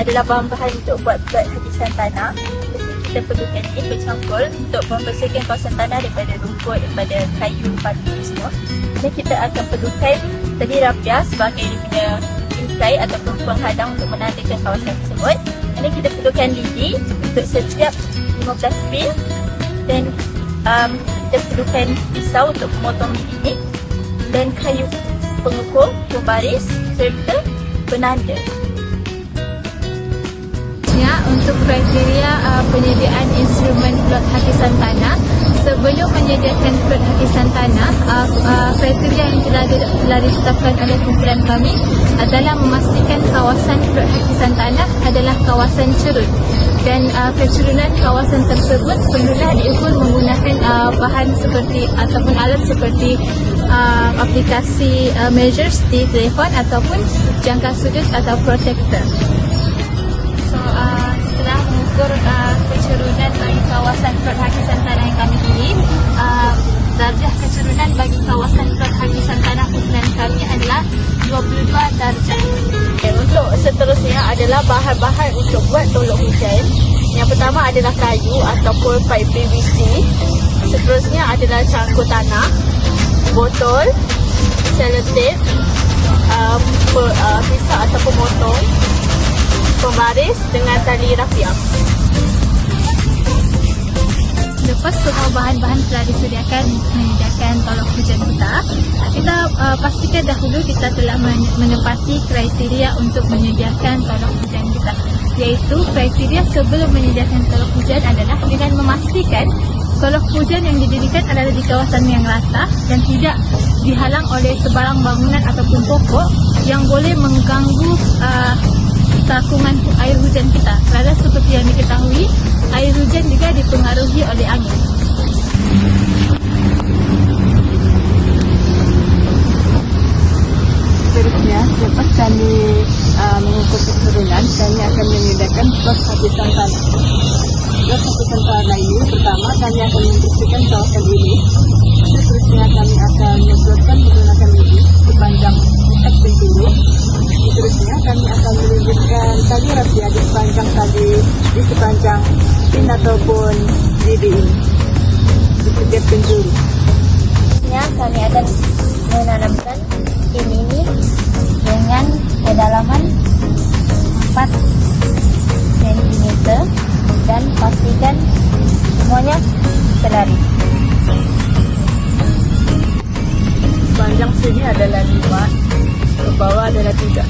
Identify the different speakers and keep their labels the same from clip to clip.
Speaker 1: adalah bahan-bahan untuk buat hakisan tanah. Kita perlukan ini bercampur untuk membersihkan kawasan tanah daripada rumput, daripada kayu, batu semua. Dan kita akan perlukan tadi rapiah sebagai dia punya bingkai ataupun penghadang untuk menandakan kawasan tersebut. Dan kita perlukan lidi untuk setiap 15 pil. Dan kita perlukan pisau untuk memotong lidi ini. Dan kayu pengukur, pembaris serta penanda.
Speaker 2: Untuk kriteria penyediaan instrumen plot hakisan tanah, sebelum menyediakan plot hakisan tanah, kriteria yang telah ditetapkan oleh kumpulan kami adalah memastikan kawasan plot hakisan tanah adalah kawasan cerun, dan kecurunan kawasan tersebut perlulah diukur menggunakan bahan seperti ataupun alat seperti aplikasi measures di telefon ataupun jangka sudut atau protektor. Setelah mengukur kecurunan bagi kawasan plot hakisan tanah yang kami pilih, darjah kecurunan bagi kawasan plot hakisan tanah kumpulan kami adalah 22 darjah.
Speaker 1: Untuk seterusnya adalah bahan-bahan untuk buat tolok hujan. Yang pertama adalah kayu ataupun pipe PVC. Seterusnya adalah cangkul tanah, botol, selotip, pisau ataupun motong, pembaris dengan tali rapiah.
Speaker 2: Lepas semua bahan-bahan telah disediakan menyediakan tolok hujan kita pastikan dahulu kita telah menepati kriteria untuk menyediakan tolok hujan kita, iaitu kriteria sebelum menyediakan tolok hujan adalah dengan memastikan tolok hujan yang didirikan adalah di kawasan yang rata dan tidak dihalang oleh sebarang bangunan ataupun pokok yang boleh mengganggu takungan air hujan kita. Kerana seperti yang diketahui, air hujan juga dipengaruhi oleh angin.
Speaker 3: Seterusnya, selepas kami mengukur kecurunan, kami akan menyediakan plot hakisan tanah. Plot hakisan tanah ini, pertama kami akan membersihkan kawasan ini. Seterusnya kami akan memplotkan menggunakan lidi sepanjang 4 penjuru. Seterusnya kami akan melilitkan tali rapiah di sepanjang pin ataupun lidi ini di setiap penjuru.
Speaker 1: Kami akan menanamkan pin ini dengan kedalaman 4 cm dan pastikan semuanya selaras.
Speaker 3: Panjang sini adalah 5, ke bawah adalah 3.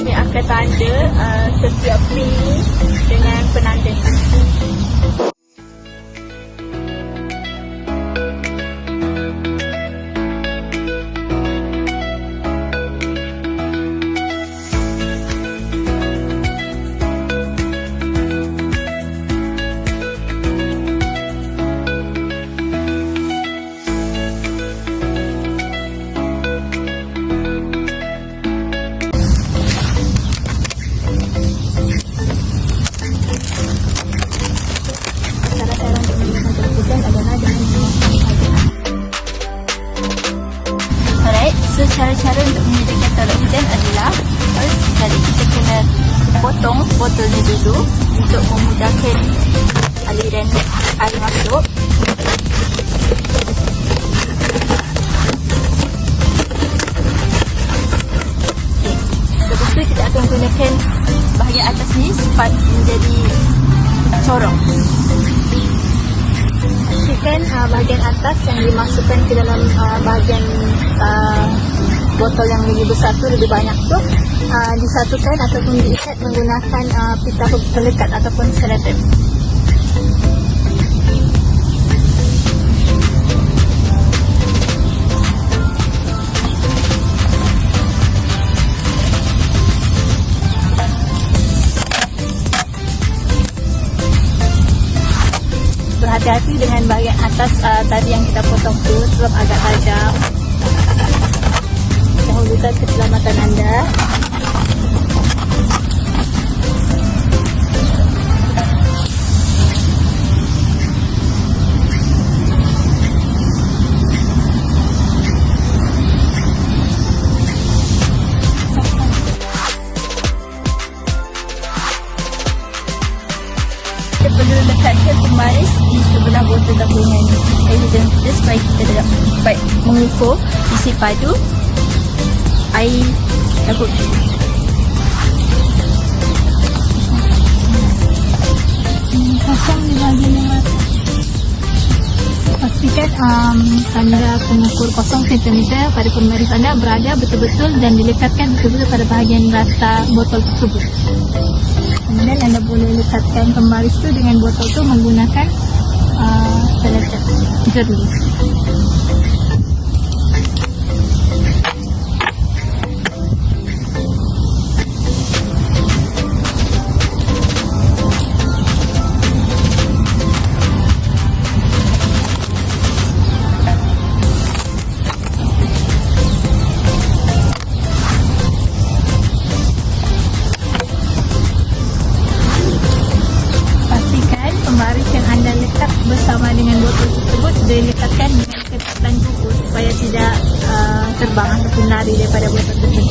Speaker 1: Ini akan tanda setiap pin dengan penanda. Cara-cara untuk menyediakan tolok hujan adalah first sekali kita kena potong botolnya dulu untuk memudahkan aliran air masuk. Lepas tu kita akan gunakan bahagian atas ni simpan menjadi corong. Pastikan bahagian atas yang dimasukkan ke dalam bahagian botol yang lebih besar tu, lebih banyak tu, disatukan ataupun diikat menggunakan pita pelekat ataupun selotip. Berhati-hati dengan bahagian atas tadi yang kita potong tu sebab agak tajam. Dahulukan keselamatan anda. supaya kita dapat mengukur isi padu air dapur.
Speaker 2: Kosong di bahagian yang atas. Pastikan tanda pengukur 0 cm pada pembaris anda berada betul-betul dan dilekatkan betul-betul pada bahagian rata botol tersebut. Kemudian anda boleh lekatkan pembaris itu dengan botol itu menggunakan selecer jernih. Pembaris yang anda letak bersama dengan botol tersebut dilekatkan dengan ketat dan kukuh supaya tidak terbang ataupun lari daripada botol tersebut.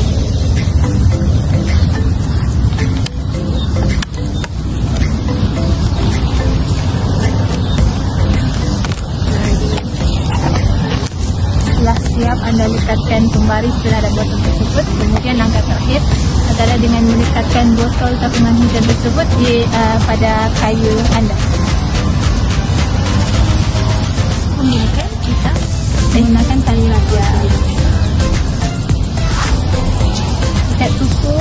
Speaker 2: Setelah siap anda lekatkan pembaris terhadap botol tersebut, kemudian langkah terakhir adalah dengan melekatkan botol tabungan hujan tersebut pada kayu anda. Kemudian kita menggunakan tali raja. Ikat kuku.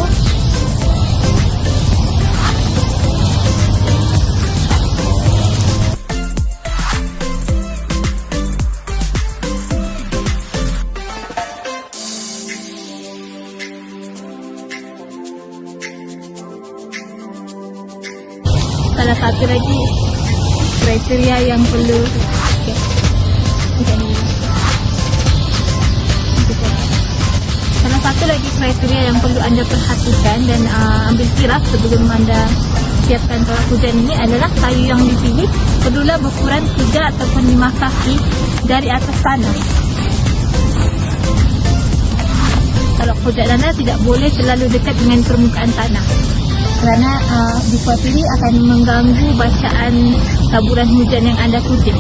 Speaker 2: Salah satu lagi kriteria yang perlu Salah satu lagi kriteria yang perlu anda perhatikan dan ambil kira sebelum anda siapkan tolak hujan ini adalah kayu yang dipilih perlulah berukuran 3 ataupun 5 kaki dari atas tanah. Tolak hujan anda tidak boleh terlalu dekat dengan permukaan tanah kerana dikhawatirkan akan mengganggu bacaan taburan hujan yang anda kutip.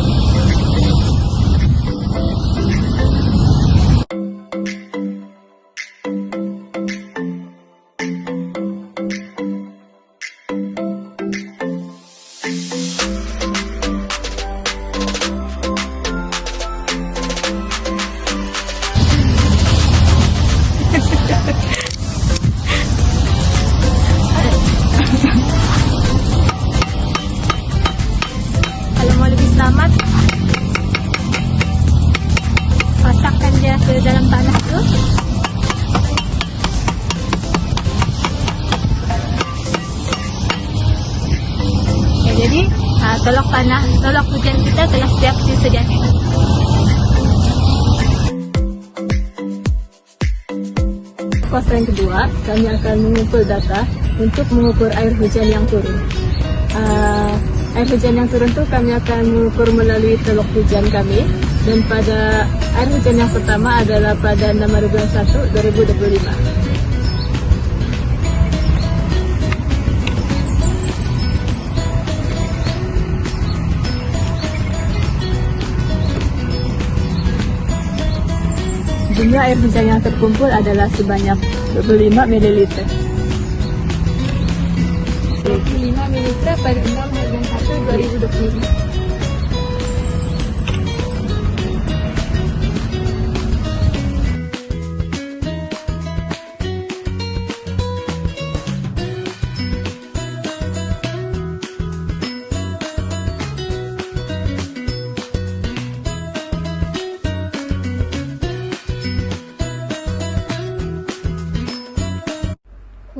Speaker 2: Kalau mau lebih selamat, pasangkan dia ke dalam tanah tu. Ya, jadi tolak hujan kita telah siap disediakan.
Speaker 3: Fase yang kedua, kami akan mengumpul data untuk mengukur air hujan yang turun. Air hujan yang turun itu kami akan mengukur melalui teluk hujan kami, dan pada air hujan yang pertama adalah pada 6 bulan 1 2025. Jumlah air hujan yang terkumpul adalah sebanyak 25 ml.
Speaker 2: 25 ml pada 6 bulan 1 2025.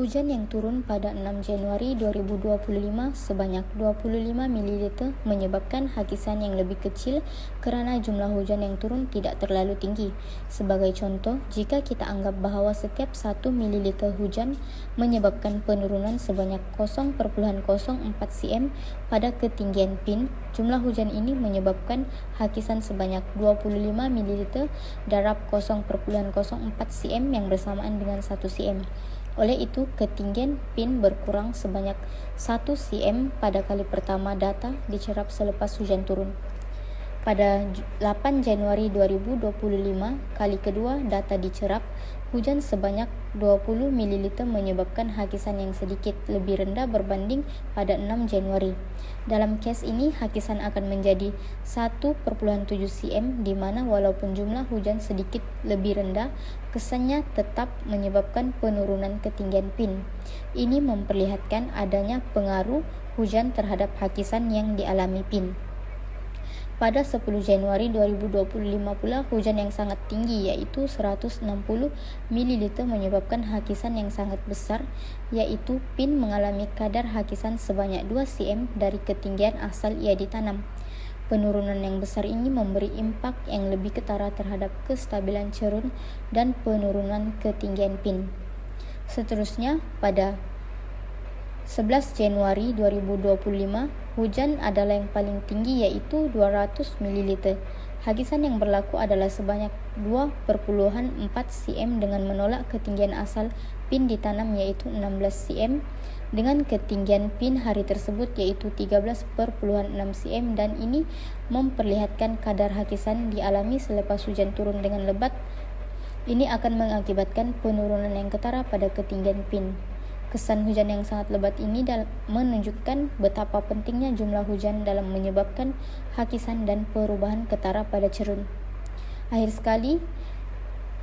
Speaker 4: Hujan yang turun pada 6 Januari 2025 sebanyak 25 ml menyebabkan hakisan yang lebih kecil kerana jumlah hujan yang turun tidak terlalu tinggi. Sebagai contoh, jika kita anggap bahawa setiap 1 ml hujan menyebabkan penurunan sebanyak 0.04 cm pada ketinggian pin, jumlah hujan ini menyebabkan hakisan sebanyak 25 ml darab 0.04 cm yang bersamaan dengan 1 cm. Oleh itu, ketinggian pin berkurang sebanyak 1 cm pada kali pertama data dicerap selepas hujan turun. Pada 8 Januari 2025, kali kedua data dicerap, hujan sebanyak 20 ml menyebabkan hakisan yang sedikit lebih rendah berbanding pada 6 Januari. Dalam kes ini, hakisan akan menjadi 1,7 cm di mana walaupun jumlah hujan sedikit lebih rendah, kesannya tetap menyebabkan penurunan ketinggian PIN. Ini memperlihatkan adanya pengaruh hujan terhadap hakisan yang dialami PIN. Pada 10 Januari 2025 pula, hujan yang sangat tinggi yaitu 160 ml menyebabkan hakisan yang sangat besar, yaitu PIN mengalami kadar hakisan sebanyak 2 cm dari ketinggian asal ia ditanam. Penurunan yang besar ini memberi impak yang lebih ketara terhadap kestabilan cerun dan penurunan ketinggian PIN. Seterusnya, pada 11 Januari 2025, hujan adalah yang paling tinggi yaitu 200 ml. Hakisan yang berlaku adalah sebanyak 2,4 cm dengan menolak ketinggian asal PIN ditanam yaitu 16 cm dengan ketinggian PIN hari tersebut yaitu 13,6 cm, dan ini memperlihatkan kadar hakisan dialami selepas hujan turun dengan lebat. Ini akan mengakibatkan penurunan yang ketara pada ketinggian PIN. Kesan hujan yang sangat lebat ini menunjukkan betapa pentingnya jumlah hujan dalam menyebabkan hakisan dan perubahan ketara pada cerun. Akhir sekali,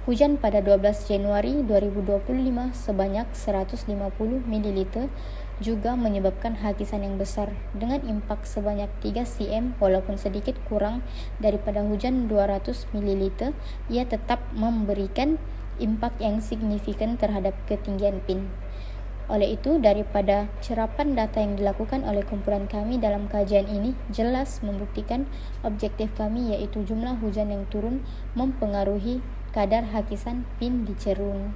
Speaker 4: hujan pada 12 Januari 2025 sebanyak 150 ml juga menyebabkan hakisan yang besar dengan impak sebanyak 3 cm. Walaupun sedikit kurang daripada hujan 200 ml, ia tetap memberikan impak yang signifikan terhadap ketinggian PIN. Oleh itu, daripada cerapan data yang dilakukan oleh kumpulan kami dalam kajian ini jelas membuktikan objektif kami yaitu jumlah hujan yang turun mempengaruhi kadar hakisan PIN di cerun.